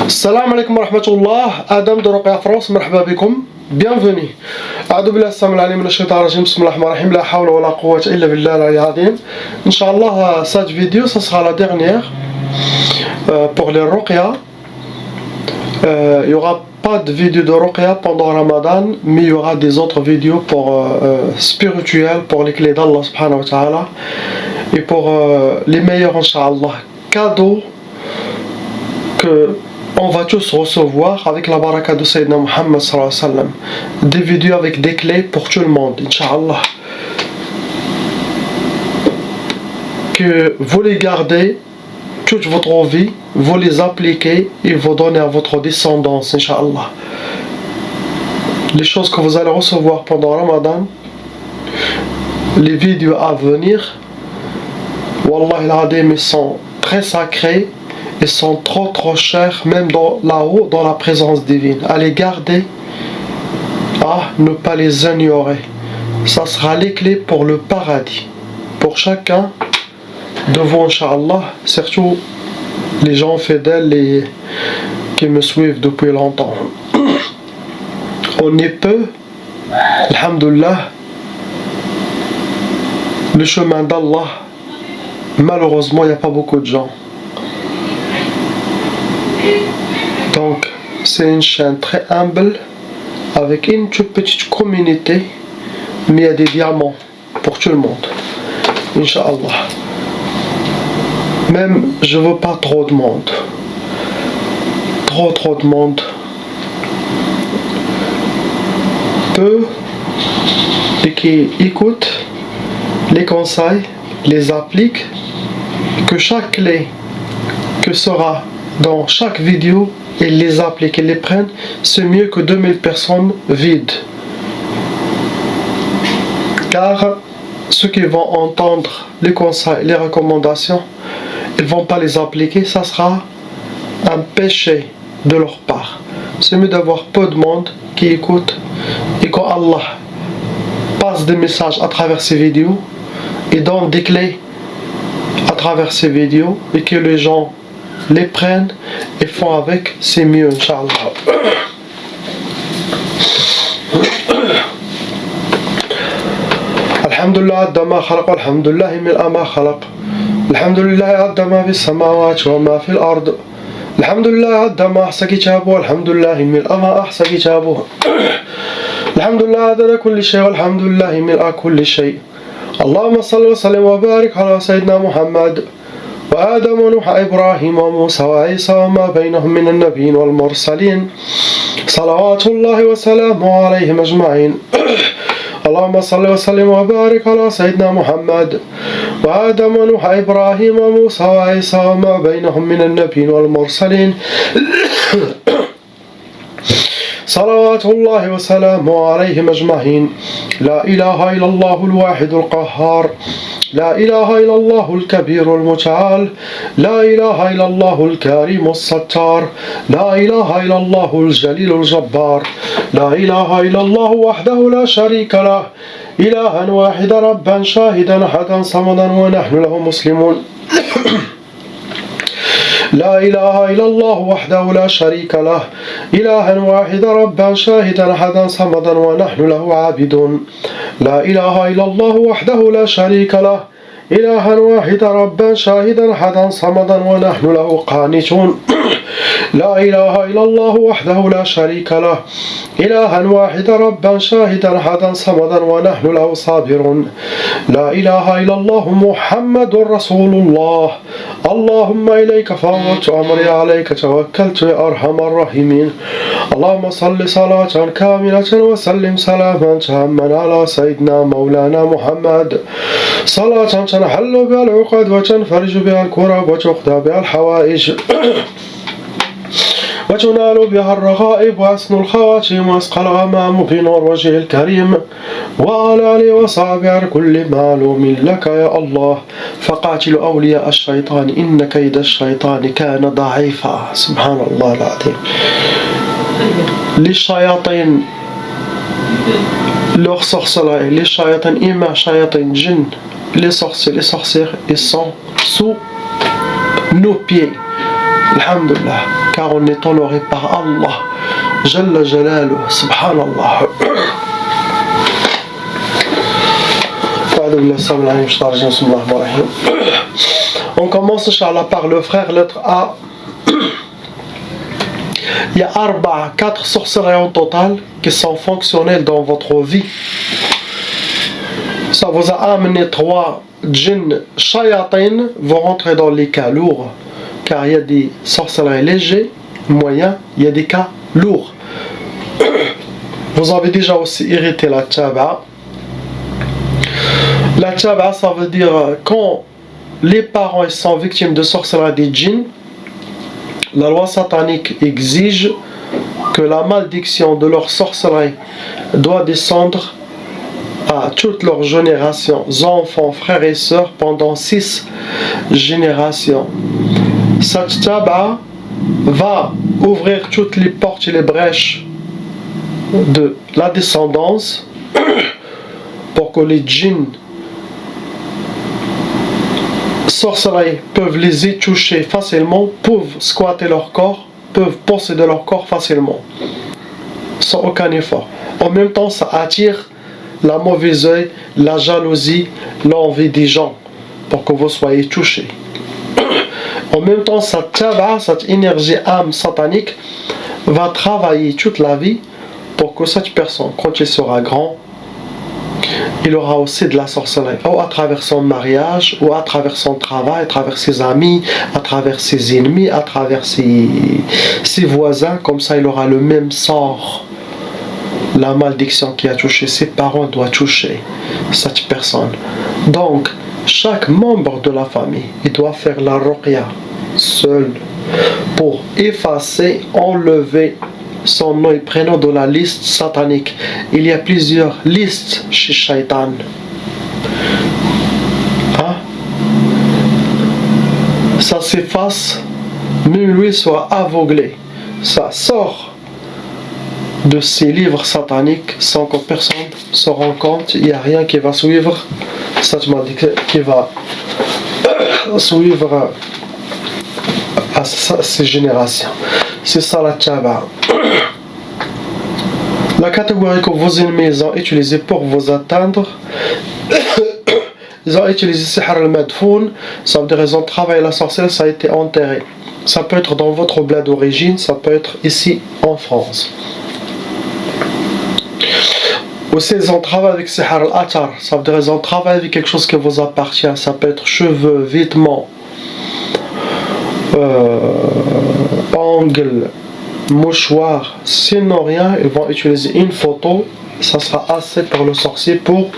Salam alaikum wa rahmatullah, Adam de Ruqya France, marhaba bikum, bienvenue. A'udhu billahi as-samil alim minash shaitanir rajim, bismillahir rahmanir rahim, la hawla wa la quwwata illa billahi al-'aliyyil azim. Inch'Allah, cette vidéo, ce sera la dernière pour les Ruqya. Il n'y aura pas de vidéo de Ruqya pendant Ramadan, mais il y aura des autres vidéos pour spirituelles, pour les clés d'Allah subhanahu wa ta'ala, et pour les meilleurs, Inch'Allah, cadeaux que on va tous recevoir avec la baraka de Sayyidina Muhammad sallallahu alayhi wa sallam. Des vidéos avec des clés pour tout le monde, Inch'Allah. Que vous les gardez toute votre vie, vous les appliquez et vous donnez à votre descendance, Inch'Allah. Les choses que vous allez recevoir pendant Ramadan, les vidéos à venir, Wallahi al-Adim, ils sont très sacrés. Ils sont trop chers, même là-haut, dans la présence divine. À les garder, à ne pas les ignorer. Ça sera les clés pour le paradis. Pour chacun de vous, Inch'Allah, surtout les gens fidèles qui me suivent depuis longtemps. On est peu, alhamdoulilah, le chemin d'Allah, malheureusement, il n'y a pas beaucoup de gens. Donc, c'est une chaîne très humble, avec une toute petite communauté, mais il y a des diamants pour tout le monde, Inch'Allah. Même, je veux pas trop de monde, trop de monde. Peu, et qui écoutent les conseils, les appliquent, que chaque clé que sera dans chaque vidéo, ils les appliquent et les prennent, c'est mieux que 2000 personnes vides. Car ceux qui vont entendre les conseils, les recommandations, ils ne vont pas les appliquer, ça sera un péché de leur part. C'est mieux d'avoir peu de monde qui écoute, et quand Allah passe des messages à travers ces vidéos, et donne des clés à travers ces vidéos, et que les gens les prennent et font avec, c'est mieux, Inch'Allah. Alhamdulillah adda ma khalaq, alhamdulillah mil'a ma khalaq, alhamdulillah adda ma fis samawati wa ma fil ard, alhamdulillah adda ma ahsa kitabuhu, alhamdulillah mil'a ma ahsa kitabuhu, alhamdulillah adda kulli shay, walhamdulillah mil'a kulli shay. Allahumma salli wa sallim wa barik ala sayyidina Muhammad وآدم ونوح إبراهيم وموسى وعيسى وما بينهم من النبيين والمرسلين صلوات الله وسلامه عليهم أجمعين. اللهم صل وسلم وبارك على سيدنا محمد وآدم ونوح إبراهيم وموسى وعيسى وما بينهم من النبيين والمرسلين صلوات الله وسلامه عليهم أجمعين. لا إله إلا الله الواحد القهار، لا إله إلا الله الكبير المتعال، لا إله إلا الله الكريم الستار، لا إله إلا الله الجليل الجبار، لا إله إلا الله وحده لا شريك له، إلها واحدا ربا شاهدا أحدا صمدا ونحن له مسلمون. لا إله إلا الله وحده لا شريك له، إلها واحدا ربا شاهدا أحدا صمدا ونحن له عابدون. لا إله إلا الله وحده لا شريك له، إلها واحدا ربا شاهدا أحدا صمدا ونحن له قانتون. لا إله إلا الله وحده لا شريك له، إلها واحدا ربا شاهدا أحدا صمدا ونحن له صابرون. لا إله إلا الله محمد رسول الله. اللهم إليك فوضت أمري، عليك توكلت يا أرحم الراحمين. اللهم صل صلاة كاملة وسلم سلاما تاما على سيدنا مولانا محمد، صلاة تنحل بها العقد وتنفرج بها الكرب وتقضى بها الحوائج وتنال بها الرغائب وحسن الخواتيم واسقى الغمام بنور وجهه الكريم وعلى آله وصحبه على كل معلوم لك يا الله. فقاتل أولياء الشيطان إن كيد الشيطان كان ضعيفا. سبحان الله العظيم. للشياطين leur sorcellerie, les shayatans ima, shayatans djinn, les sorciers, ils sont sous nos pieds. Alhamdulillah, car on est honoré par Allah. Jalla Jalaluh, subhanallah. On commence, Inch'Allah, par le frère, lettre A. Il y a 4 sorcelleries en total qui sont fonctionnelles dans votre vie. Ça vous a amené 3 djinns shayatin, vont rentrer dans les cas lourds. Car il y a des sorcelleries légers, moyens, il y a des cas lourds. Vous avez déjà aussi hérité la tchaba. La tchaba, ça veut dire quand les parents sont victimes de sorcellerie des djinns, la loi satanique exige que la malédiction de leur sorcellerie doit descendre à toute leur génération, enfants, frères et sœurs, pendant 6 générations. Cette tchaba va ouvrir toutes les portes et les brèches de la descendance pour que les djinns sorcelleries peuvent les y toucher facilement, peuvent squatter leur corps, peuvent posséder leur corps facilement, sans aucun effort. En même temps, ça attire la mauvaise œil, la jalousie, l'envie des gens, pour que vous soyez touchés. En même temps, cette énergie âme satanique va travailler toute la vie pour que cette personne, quand il sera grand, il aura aussi de la sorcellerie, ou à travers son mariage, ou à travers son travail, à travers ses amis, à travers ses ennemis, à travers ses voisins. Comme ça, il aura le même sort. La malédiction qui a touché ses parents doit toucher cette personne. Donc, chaque membre de la famille, il doit faire la ruqya seul pour effacer, enlever son nom et prénom de la liste satanique. Il y a plusieurs listes chez Shaitan. Hein? Ça s'efface, même lui soit aveuglé. Ça sort de ces livres sataniques sans que personne se rende compte. Il n'y a rien qui va suivre cette malédiction, qui va suivre à ces générations. C'est ça la tchaba. La catégorie que vos ennemis ont utilisée pour vous atteindre, ils ont utilisé sihr al-madfoun, ça veut dire ils ont travaillé la sorcière, ça a été enterré. Ça peut être dans votre bled d'origine, ça peut être ici en France. Aussi, ils ont travaillé avec sihr al-atar, ça veut dire ils ont travaillé avec quelque chose qui vous appartient, ça peut être cheveux, vêtements, ongles, mouchoirs. Sinon rien, ils vont utiliser une photo, ça sera assez pour le sorcier pour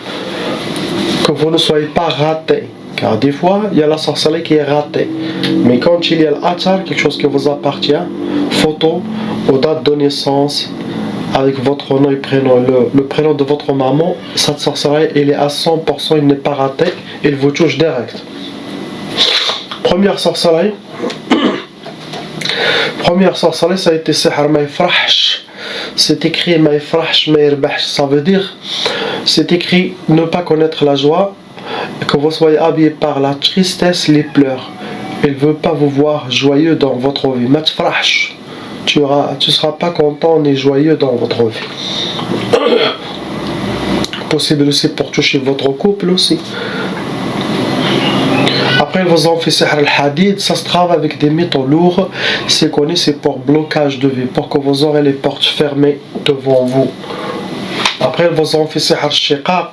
que vous ne soyez pas raté. Car des fois, il y a la sorcellerie qui est ratée. Mais quand il y a l'atar, quelque chose qui vous appartient, photo ou date de naissance, avec votre nom et prénom, le prénom de votre maman, cette sorcellerie, elle est à 100%, il n'est pas raté, il vous touche direct. Première sorcellerie, ça a été sihr ma yafrahsh. C'est écrit ma yafrahsh ma yirbahsh. Ça veut dire, c'est écrit ne pas connaître la joie, que vous soyez habillé par la tristesse, les pleurs. Il ne veut pas vous voir joyeux dans votre vie. Ma yafrahsh. Tu ne seras pas content ni joyeux dans votre vie. Possible aussi pour toucher votre couple aussi. Après, ils vous ont fait sihr al-hadid, ça se travaille avec des métaux lourds, c'est connu, c'est pour blocage de vie, pour que vous aurez les portes fermées devant vous. Après, ils vous ont fait sihr al-shiqaq,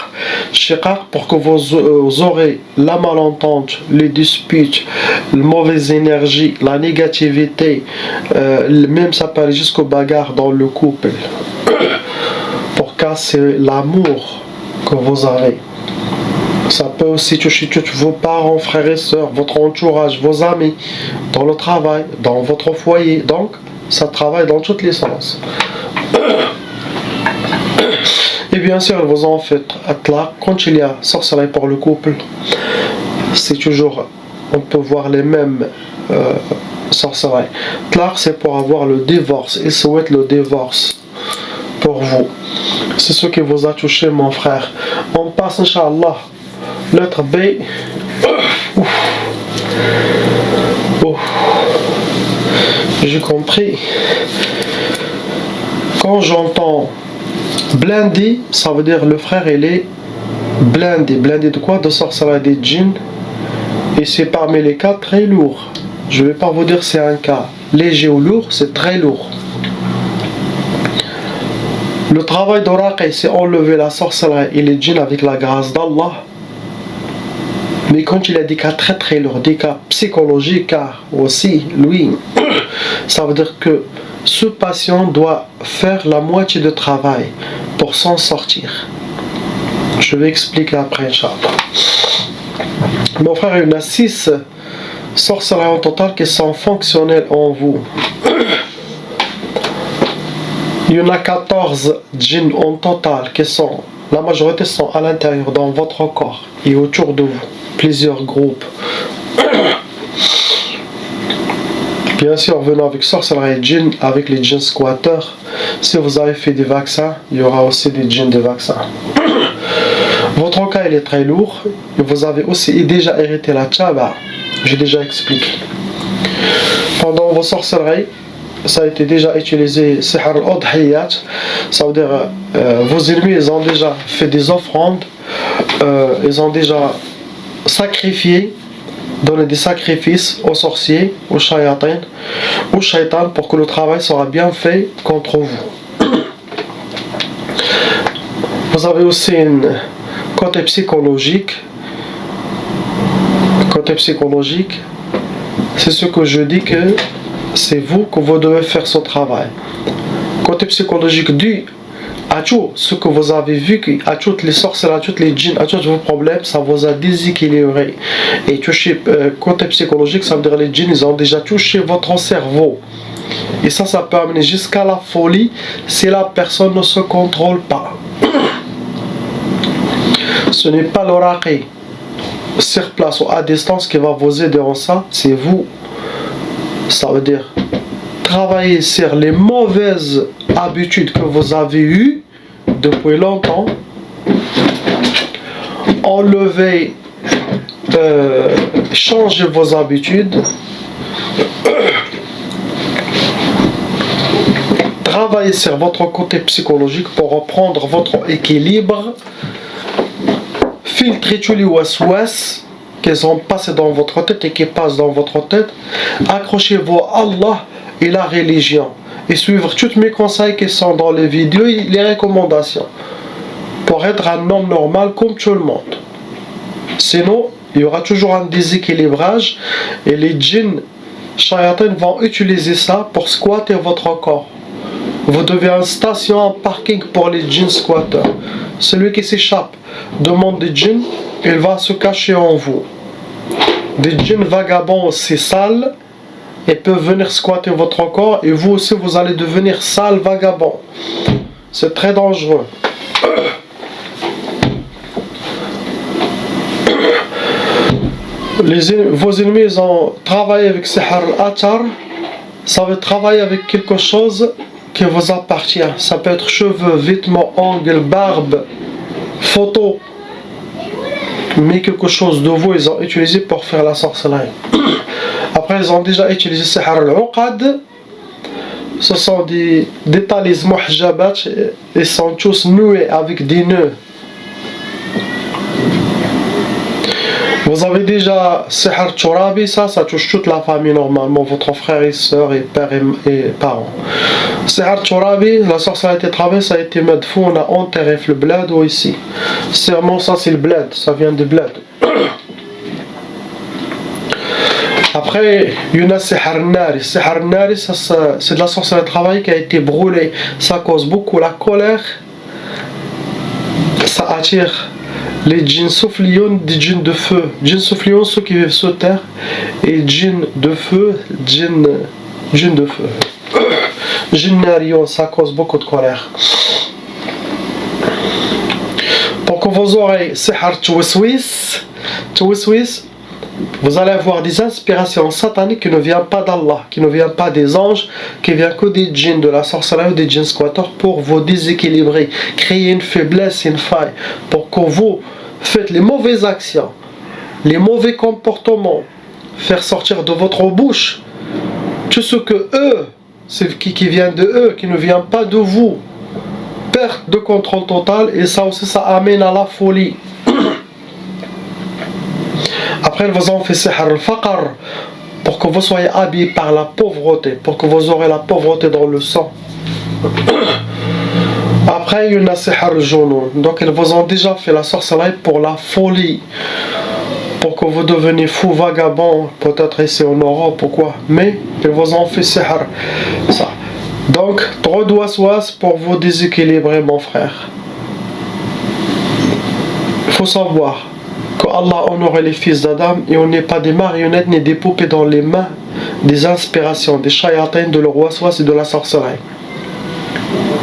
pour que vous aurez la malentente, les disputes, la mauvaise énergie, la négativité, même ça peut aller jusqu'aux bagarres dans le couple, pour casser l'amour que vous avez. Ça peut aussi toucher tous vos parents, frères et sœurs, votre entourage, vos amis, dans le travail, dans votre foyer. Donc, ça travaille dans tous les sens. Et bien sûr, ils vous ont fait atla. Quand il y a sorcellerie pour le couple, c'est toujours, on peut voir les mêmes sorcelleries. Tlaq, c'est pour avoir le divorce. Ils souhaitent le divorce pour vous. C'est ce qui vous a touché, mon frère. On passe, Inch'Allah. Lettre B. J'ai compris. Quand j'entends blindé, ça veut dire le frère il est blindé. Blindé de quoi? De sorcellerie des djinns. Et c'est parmi les cas très lourds. Je ne vais pas vous dire c'est un cas léger ou lourd, c'est très lourd. Le travail d'oracle, c'est enlever la sorcellerie et les djinns avec la grâce d'Allah. Mais quand il a des cas très très lourds, des cas psychologiques aussi, lui, ça veut dire que ce patient doit faire la moitié de travail pour s'en sortir. Je vais expliquer après, Inch'Allah. Mon frère, il y en a 6 sorcelleries en total qui sont fonctionnelles en vous. Il y en a 14 djinns en total qui sont, la majorité sont à l'intérieur, dans votre corps et autour de vous. Plusieurs groupes. Bien sûr, venant avec sorcellerie et djinns, avec les djinns squatteurs. Si vous avez fait des vaccins, il y aura aussi des djinns de vaccins. Votre cas il est très lourd. Et vous avez aussi déjà hérité la tchaba. J'ai déjà expliqué. Pendant vos sorcelleries, ça a été déjà utilisé sihr al-udhiyat. Ça veut dire vos ennemis ils ont déjà fait des offrandes. Ils ont déjà sacrifié, donné des sacrifices aux sorciers, aux shayatin, aux shaitans pour que le travail sera bien fait contre vous. Vous avez aussi un côté psychologique. Côté psychologique, c'est ce que je dis que c'est vous que vous devez faire ce travail. Côté psychologique dû à tout ce que vous avez vu, à toutes les sorcelleries, à toutes les djinns, à tous vos problèmes, ça vous a déséquilibré. Et touché, côté psychologique, ça veut dire les djinns, ils ont déjà touché votre cerveau. Et ça peut amener jusqu'à la folie si la personne ne se contrôle pas. Ce n'est pas l'oracle sur place ou à distance qui va vous aider en ça, c'est vous. Ça veut dire travailler sur les mauvaises habitudes que vous avez eues depuis longtemps, enlever, changer vos habitudes, travailler sur votre côté psychologique pour reprendre votre équilibre, filtrer tous les waswas qui sont passés dans votre tête et qui passent dans votre tête, accrochez-vous à Allah et la religion et suivre tous mes conseils qui sont dans les vidéos et les recommandations pour être un homme normal comme tout le monde. Sinon, il y aura toujours un déséquilibrage et les djinns shayatins vont utiliser ça pour squatter votre corps. Vous devez une station, un parking pour les djinns squatteurs. Celui qui s'échappe demande des djinns, il va se cacher en vous. Des djinns vagabonds aussi sales, ils peuvent venir squatter votre corps et vous aussi vous allez devenir sale vagabond. C'est très dangereux. Vos ennemis ils ont travaillé avec sihr al-atar. Ça veut travailler avec quelque chose qui vous appartient. Ça peut être cheveux, vêtements, ongles, barbe, photos. Mais quelque chose de vous ils ont utilisé pour faire la sorcellerie. Après ils ont déjà utilisé sihr al-uqad. Ce sont des talismans muhjabat. Ils sont tous noués avec des nœuds. Vous avez déjà sihr Turabi, ça touche toute la famille normalement, votre frère et soeur et père et parents. Sihr Turabi, la sorcellerie a été travaillée, ça a été madfouna, enterré le bled ou ici. Sûrement ça c'est le bled, ça vient du bled. Après, il y en a sihr nari. Sihr nari, c'est de la sorcellerie travaillée qui a été brûlée. Ça cause beaucoup la colère. Ça attire les djinns soufflions des djinns de feu. Djinns soufflions, ceux qui vivent sur terre. Et djinns de feu, djinns de feu. Djinns narion, ça cause beaucoup de colère. Pour que vos oreilles, sihr twiswis, vous allez avoir des inspirations sataniques qui ne viennent pas d'Allah, qui ne viennent pas des anges, qui viennent que des djinns de la sorcellerie ou des djinns squatteurs pour vous déséquilibrer, créer une faiblesse, une faille, pour que vous faites les mauvaises actions, les mauvais comportements, faire sortir de votre bouche tout ce que eux, c'est qui vient de eux, qui ne vient pas de vous. Perte de contrôle total, et ça aussi, ça amène à la folie. Après, ils vous ont fait sihr al-faqr, pour que vous soyez habillés par la pauvreté, pour que vous aurez la pauvreté dans le sang. Après, il y a sihr al-junun. Donc, ils vous ont déjà fait la sorcellerie pour la folie, pour que vous deveniez fou, vagabond, peut-être ici en Europe ou quoi. Mais ils vous ont fait sihr. Ça. Donc, trop d'ouas-ouas pour vous déséquilibrer, mon frère. Il faut savoir que Allah honorait les fils d'Adam et on n'est pas des marionnettes ni des poupées dans les mains des inspirations, des shayatins, de leur ouas-ouas et de la sorcellerie.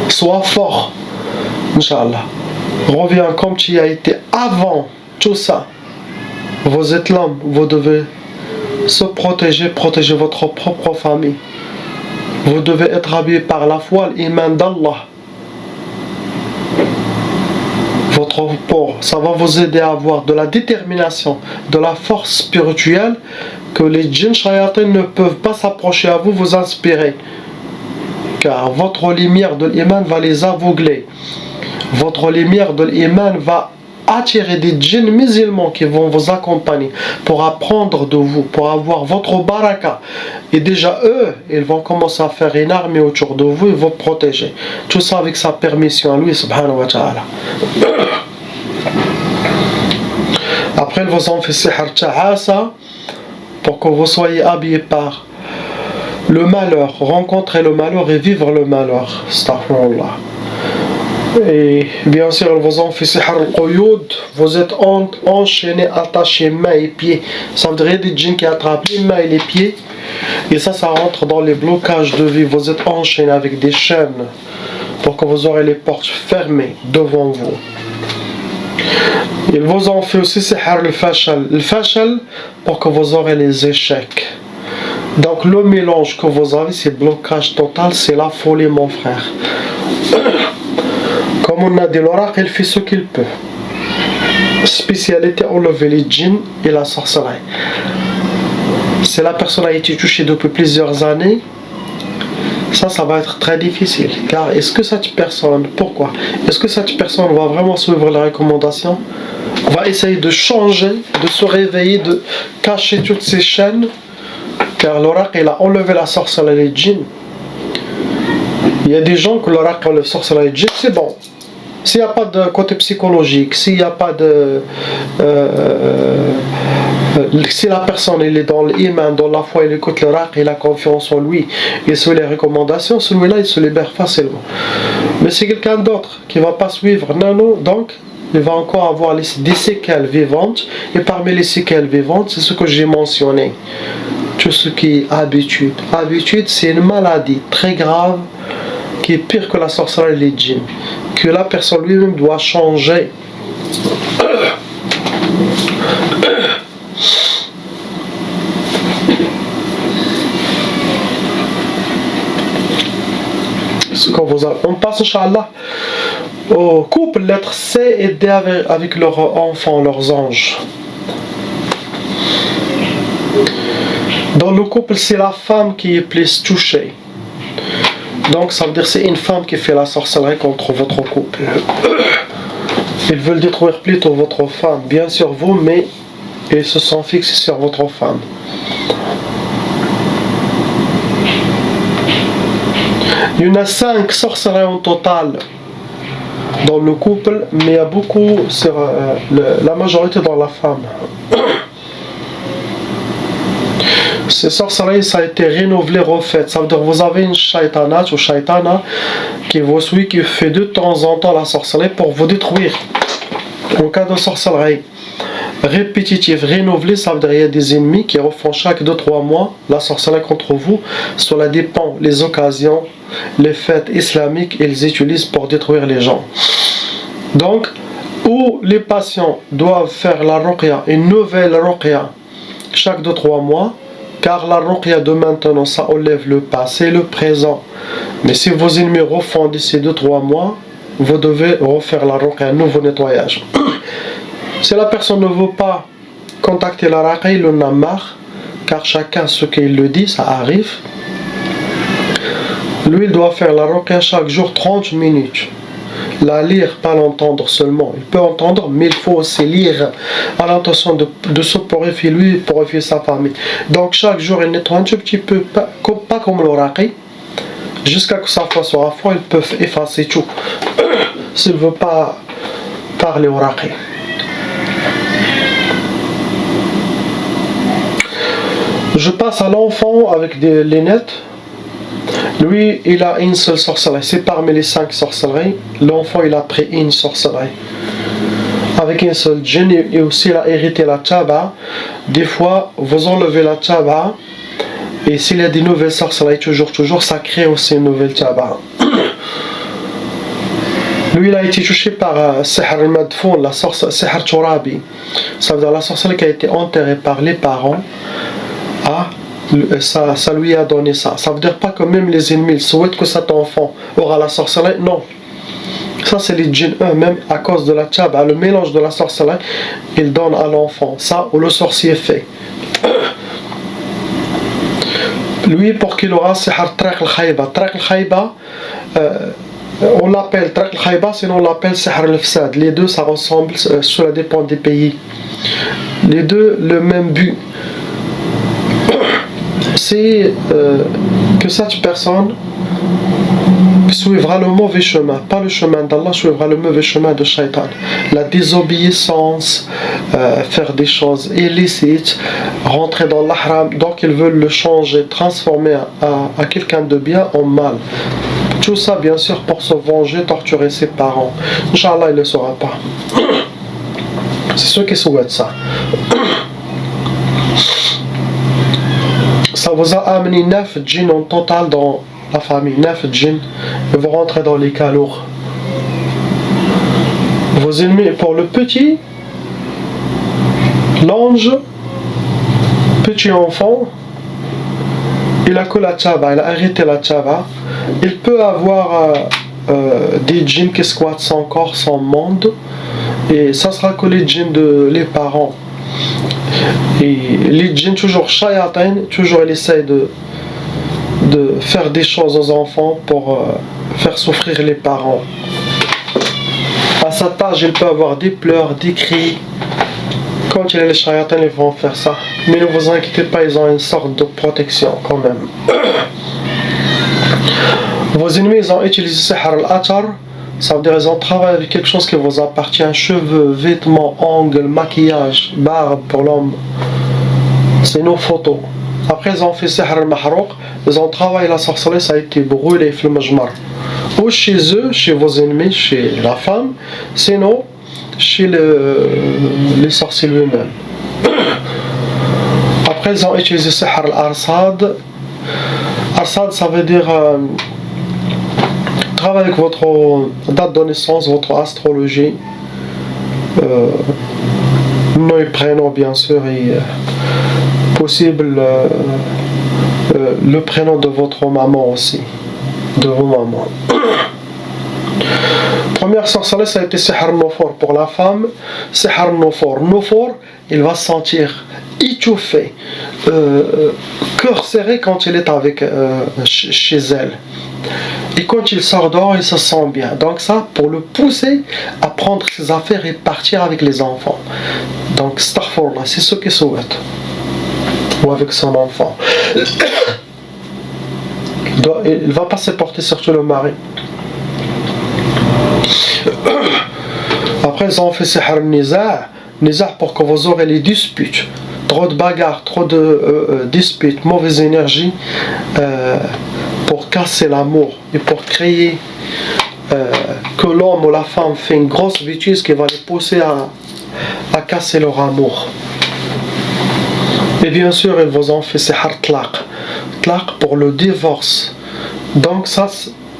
Sois fort, Inch'Allah. Reviens comme tu y as été avant tout ça. Vous êtes l'homme, vous devez se protéger, protéger votre propre famille. Vous devez être habillé par la foi, l'iman d'Allah. Votre pour, ça va vous aider à avoir de la détermination, de la force spirituelle que les djinns shayatins ne peuvent pas s'approcher à vous, vous inspirer. Car votre lumière de l'iman va les aveugler. Votre lumière de l'iman va attirer des djinns musulmans qui vont vous accompagner pour apprendre de vous, pour avoir votre baraka. Et déjà eux, ils vont commencer à faire une armée autour de vous et vous protéger. Tout ça avec sa permission à lui, subhanahu wa ta'ala. Après, ils vous ont fait sihr ta'asa pour que vous soyez habillés par le malheur, rencontrer le malheur et vivre le malheur. Astaghfirullah. Et bien sûr, ils vous ont fait sihr al-quyud, vous êtes enchaînés, attachés mains et pieds. Ça veut dire des djinns qui attrapent les mains et les pieds. Et ça rentre dans les blocages de vie. Vous êtes enchaînés avec des chaînes pour que vous aurez les portes fermées devant vous. Ils vous ont fait aussi sihr al-fashal. Le fashal pour que vous aurez les échecs. Donc le mélange que vous avez, c'est blocage total, c'est la folie, mon frère. Comme on a dit, l'oracle, il fait ce qu'il peut. Spécialité, enlever les djinns et la sorcellerie. Si la personne a été touchée depuis plusieurs années, ça va être très difficile. Car est-ce que cette personne, pourquoi? Est-ce que cette personne va vraiment suivre les recommandations? Va essayer de changer, de se réveiller, de cacher toutes ces chaînes? Car l'oracle, il a enlevé la sorcellerie et les djinns. Il y a des gens que l'oracle enlève la sorcellerie et les djinns, c'est bon. S'il n'y a pas de côté psychologique, s'il n'y a pas de... si la personne elle est dans l'iman, dans la foi, il écoute l'oracle, il a confiance en lui, il suit les recommandations, celui-là il se libère facilement. Mais c'est quelqu'un d'autre qui ne va pas suivre, non, donc il va encore avoir des séquelles vivantes, et parmi les séquelles vivantes, c'est ce que j'ai mentionné. Tout ce qui est habitude. Habitude, c'est une maladie très grave qui est pire que la sorcellerie et les djinns, que la personne lui-même doit changer. On passe, Inch'Allah, au couple, lettre C, aider avec leurs enfants, leurs anges. Dans le couple, c'est la femme qui est plus touchée. Donc ça veut dire que c'est une femme qui fait la sorcellerie contre votre couple. Ils veulent détruire plutôt votre femme, bien sûr vous, mais ils se sont fixés sur votre femme. Il y en a 5 sorcelleries en total dans le couple, mais il y a beaucoup sur la majorité dans la femme. Ces sorcelleries, ça a été renouvelé, refait. Ça veut dire que vous avez une shaytanat ou shaytana qui vous suit, qui fait de temps en temps la sorcellerie pour vous détruire. En cas de sorcellerie répétitive, renouvelée, ça veut dire qu'il y a des ennemis qui refont chaque 2-3 mois la sorcellerie contre vous. Cela dépend les occasions, les fêtes islamiques, ils utilisent pour détruire les gens. Donc, où les patients doivent faire la ruqya, une nouvelle ruqya, chaque 2-3 mois, car la ruqya de maintenant, ça enlève le passé, le présent. Mais si vos ennemis refont d'ici 2-3 mois, vous devez refaire la ruqya, un nouveau nettoyage. Si la personne ne veut pas contacter la ruqya, il en a marre, car chacun ce qu'il le dit, ça arrive. Lui, il doit faire la ruqya chaque jour 30 minutes. La lire, pas l'entendre seulement. Il peut entendre, mais il faut aussi lire à l'intention de se purifier lui, purifier sa famille. Donc chaque jour, il nettoie un tout petit peu, pas comme l'oraqi, jusqu'à que sa foi soit à foi, ils peuvent effacer tout. S'il ne veut pas parler oraqi. Je passe à l'enfant avec des lunettes. Lui, il a une seule sorcellerie. C'est parmi les 5 sorcelleries. L'enfant, il a pris une sorcellerie. Avec un seul djinn, et aussi il a hérité la tchaba. Des fois, vous enlevez la tchaba. Et s'il y a des nouvelles sorcelleries, toujours, ça crée aussi une nouvelle tchaba. Lui, il a été touché par Sihr al-Madfoun, la sorcellerie Sihr Turabi. Ça veut dire la sorcellerie qui a été enterrée par les parents. Ça lui a donné ça. Ça veut dire pas que même les ennemis souhaitent que cet enfant aura la sorcellerie. Non. Ça, c'est les djinns eux-mêmes, à cause de la tchaba, le mélange de la sorcellerie, ils donnent à l'enfant. Ça, ou le sorcier fait. Lui, pour qu'il aura Sihr Traq al-Khayba. Traq al-Khayba, on l'appelle Traq al-Khayba, sinon on l'appelle Sihr al-Fsad. Les deux, ça ressemble, cela dépend des pays. Les deux, le même but. C'est que cette personne suivra le mauvais chemin, pas le chemin d'Allah, suivra le mauvais chemin de Shaitan. La désobéissance, faire des choses illicites, rentrer dans l'ahram, donc ils veulent le changer, transformer à quelqu'un de bien en mal. Tout ça bien sûr pour se venger, torturer ses parents. Inch'Allah, il ne le saura pas. C'est ceux qui souhaitent ça. Ça vous a amené 9 djinns en total dans la famille, 9 djinns, et vous rentrez dans les cas lourds. Vos ennemis, pour le petit, l'ange, petit enfant, il a que la tchaba, il a arrêté la tchaba. Il peut avoir des djinns qui squattent son corps, son monde, et ça sera que les djinns de les parents. Et les djinns, toujours shayatin, toujours il essaie de faire des choses aux enfants pour faire souffrir les parents. À cet âge, il peut avoir des pleurs, des cris. Quand il y a les shayatins, ils vont faire ça. Mais ne vous inquiétez pas, ils ont une sorte de protection quand même. Vos ennemis, ils ont utilisé Sihr al-Atar. Ça veut dire qu'ils ont travaillé avec quelque chose qui vous appartient. Cheveux, vêtements, ongles, maquillage, barbe pour l'homme. C'est nos photos. Après, ils ont fait Sihr al-Mahrouq. Ils ont travaillé la sorcellerie, ça a été brûlé dans le majmar. Ou chez eux, chez vos ennemis, chez la femme. Sinon, chez les sorciers eux-mêmes. Après, ils ont utilisé Sihr al-Arsad. Arsad, ça veut dire travailler avec votre date de naissance, votre astrologie, nom et prénom bien sûr, et possible le prénom de votre maman aussi, de vos mamans. Première sorcellerie, ça a été Sihr Nofor pour la femme. Sihr Nofor. Nofor, il va se sentir étouffé, cœur serré quand il est avec chez elle. Et quand il sort dehors, il se sent bien. Donc ça, pour le pousser à prendre ses affaires et partir avec les enfants. Donc, astaghfirullah, c'est ce qu'il souhaite. Ou avec son enfant. Il ne va pas se porter surtout le mari. Après, ils ont fait Sihr Nizah. Nizah pour que vous aurez les disputes. Trop de bagarres, trop de disputes, mauvaise énergie. Pour casser l'amour et pour créer que l'homme ou la femme fait une grosse bêtise qui va les pousser à casser leur amour. Et bien sûr, ils vous ont fait Sihr Tlaq. Tlaq pour le divorce. Donc ça,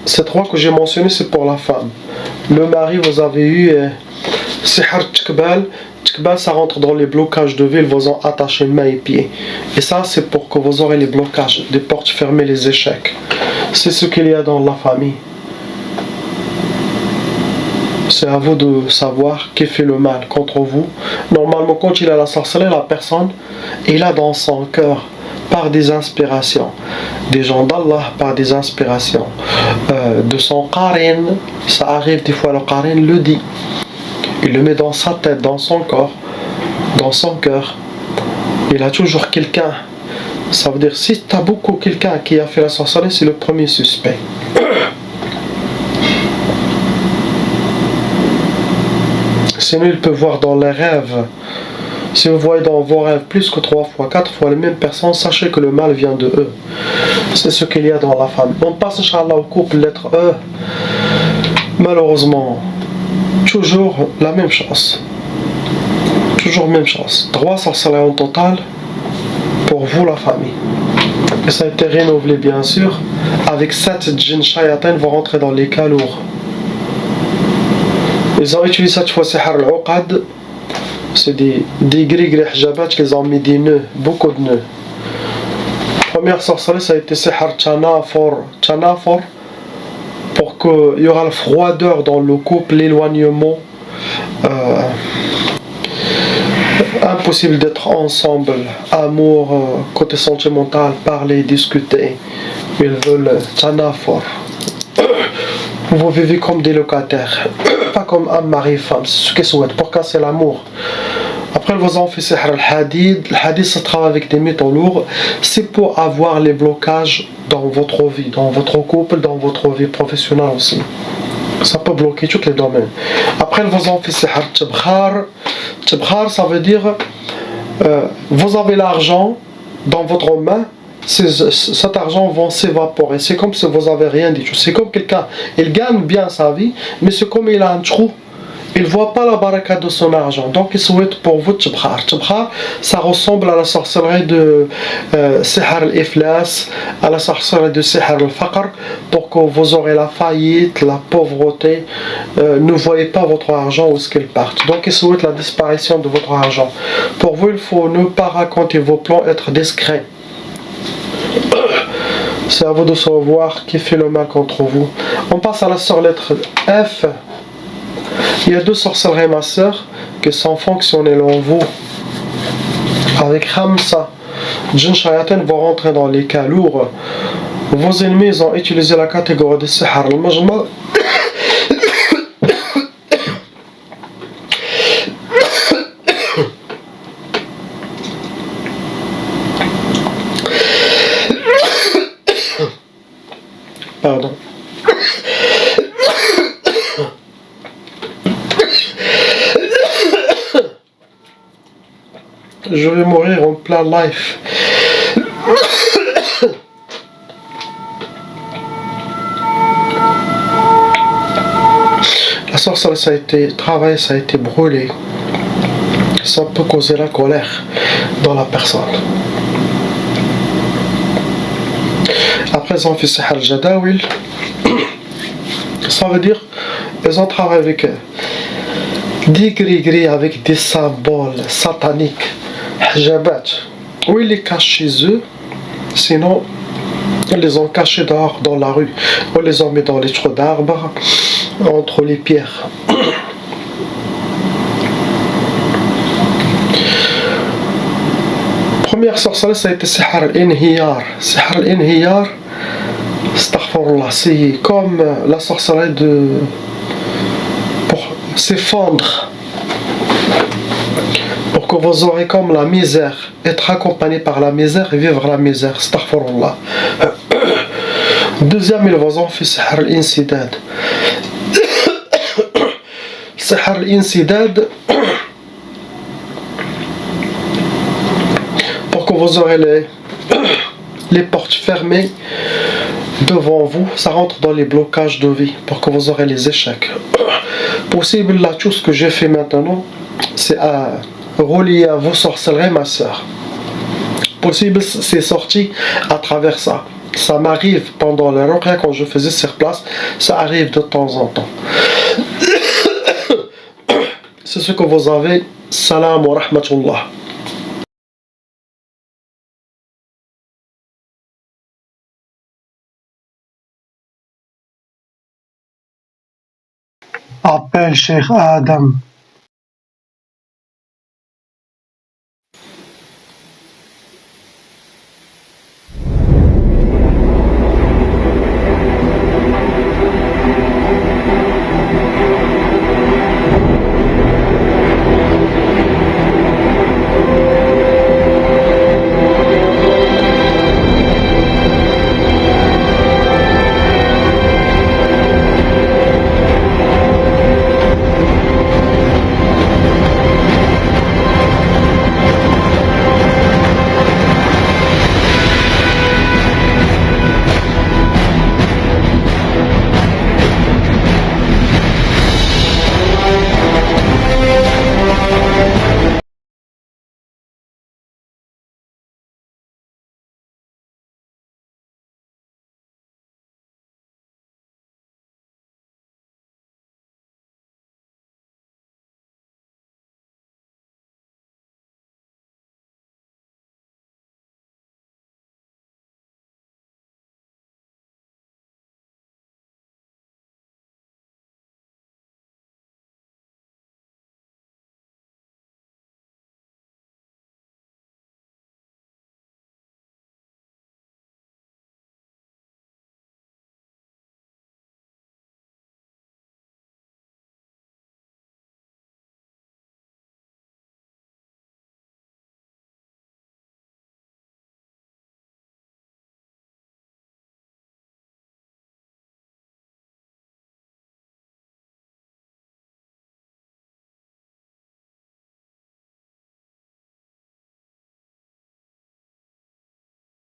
ces trois que j'ai mentionnés, c'est pour la femme. Le mari, vous avez eu Sihr Tkbal. Tkbal, ça rentre dans les blocages de vie, ils vous ont attaché mains et pieds. Et ça, c'est pour que vous aurez les blocages, des portes fermées, les échecs. C'est ce qu'il y a dans la famille. C'est à vous de savoir qui fait le mal contre vous. Normalement, quand il a la sorcellerie, la personne, il a dans son cœur par des inspirations, des gens d'Allah par des inspirations, de son qarin. Ça arrive des fois, le qarin le dit, il le met dans sa tête, dans son corps, dans son cœur. Il a toujours quelqu'un. Ça veut dire, si tu as beaucoup quelqu'un qui a fait la sorcellerie, c'est le premier suspect. Sinon, il peut voir dans les rêves. Si vous voyez dans vos rêves plus que 3 fois, 4 fois les mêmes personnes, sachez que le mal vient de eux. C'est ce qu'il y a dans la famille. On passe, Inch'Allah, au couple, lettre E. Malheureusement, toujours la même chose. Toujours même chose. 3 sorcelleries en total pour vous, la famille. Et ça a été renouvelé, bien sûr. Avec 7 djinns shayatin vont rentrer dans les cas lourds. Ils ont utilisé cette fois Sihr al-Uqad. C'est des gris hijabat qui les ont mis des nœuds, beaucoup de nœuds. Première sorcellerie, ça a été Sihr Chanafor. Chanafor, pour qu'il y aura la froideur dans le couple, l'éloignement. Impossible d'être ensemble. Amour, côté sentimental, parler, discuter. Ils veulent Chanafor. Vous vivez comme des locataires, pas comme un mari et femme, c'est ce qu'ils souhaitent, pour casser l'amour. Après, ils vous ont fait Sihr al-Hadid. Le Hadid, ça travaille avec des métaux lourds. C'est pour avoir les blocages dans votre vie, dans votre couple, dans votre vie professionnelle aussi. Ça peut bloquer tous les domaines. Après, ils vous ont fait Sihr Tibkhar. Tibkhar, ça veut dire vous avez l'argent dans votre main. Cet argent va s'évaporer. C'est comme si vous n'avez rien dit. C'est comme quelqu'un, il gagne bien sa vie, mais c'est comme il a un trou. Il ne voit pas la baraka de son argent. Donc il souhaite pour vous Tibkhar. Tibkhar, ça ressemble à la sorcellerie de Sihr al-Iflas, à la sorcellerie de Sihr al-Faqr. Donc vous aurez la faillite, la pauvreté. Ne voyez pas votre argent où est-ce qu'il part. Donc il souhaite la disparition de votre argent. Pour vous, il faut ne pas raconter vos plans, être discret. C'est à vous de savoir qui fait le mal contre vous. On passe à la sœur lettre F. Il y a 2 sorcelleries, ma sœur, qui sont fonctionnelles en vous. Avec Khamsa, Djinn Shayatin vont rentrer dans les cas lourds. Vos ennemis ont utilisé la catégorie de Sihr al-Majma. Pardon. Je vais mourir en plein life. La sorcellerie, ça a été travaillé, ça a été brûlé. Ça peut causer la colère dans la personne. Après, ils ont fait Sihr al-Jadawil. Ça veut dire, ils ont travaillé avec des gris-gris, avec des symboles sataniques, hijabat. Ou ils les cachent chez eux, sinon ils les ont cachés dehors dans la rue. Ou ils les ont mis dans les trous d'arbres, entre les pierres. Première sorcellerie, ça a été Sihr al-Inhiyar. Sihr al-Inhiyar, c'est comme la sorcellerie pour s'effondrer. Pour que vous aurez comme la misère, être accompagné par la misère et vivre la misère. Astaghfirullah. Deuxième, ils vous ont fait Sihr al-Insidad. Sihr al-Insidad, pour que vous aurez les portes fermées devant vous, ça rentre dans les blocages de vie, pour que vous aurez les échecs. Possible, là, tout ce que j'ai fait maintenant, c'est à relier à vos sorcelleries, ma soeur. Possible, c'est sorti à travers ça. Ça m'arrive pendant le ruqya, quand je faisais sur place, ça arrive de temps en temps. C'est ce que vous avez. Salam wa rahmatullah. Appelle Cheikh Adam.